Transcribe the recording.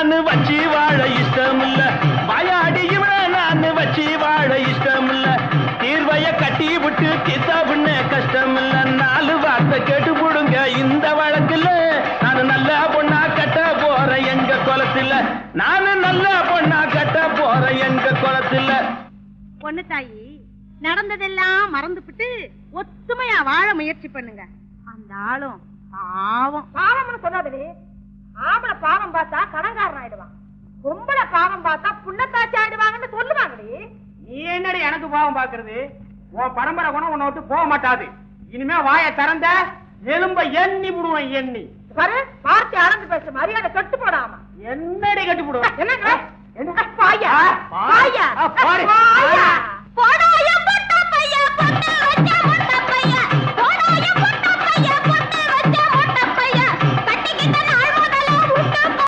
நான் வச்சு வாழ இஷ்டம் இல்ல, வாயாடி இவள நான் வச்சு வாழ இஷ்டம் இல்ல, தீர்வைய கட்டி விட்டு கித்தா பின்ன கஷ்டம் இல்ல, 4 வார்த்தை கேட்டு போடுங்க இந்த வழக்குல, நான் நல்ல பொண்ணா கட்ட போறேன் எங்க குலத்துல, நானு நல்ல பொண்ணா கட்ட போறேன் எங்க குலத்துல. பொண்ணு தாயி நடந்ததெல்லாம் மறந்துபிட்டு ஒத்துமையா வாழ முயற்சி பண்ணுங்க. அந்த ஆளும் பாவம். பாவம்னு சொல்லாதே. ஆம்பளை பாவம் பார்த்தா கடங்காரன் ஆயிடுவான், பொம்பளை பாவம் பார்த்தா புண்ணத்தாச்சி ஆயிடுவாங்கன்னு சொல்லுவாங்கடி. நீ என்னடி எனக்கு பாவம் பாக்குறது? உன் பரம்பரை குணம் உன்னை விட்டு போக மாட்டாது. இனிமே வாய திறந்த எலும்ப எண்ணி விடுவேன், எண்ணி பாரு. வார்த்தை அளந்து பேச மரியாதை கட்டு போடாம. என்னடி கட்டி விடுவேன்? என்ன பாயா போடா.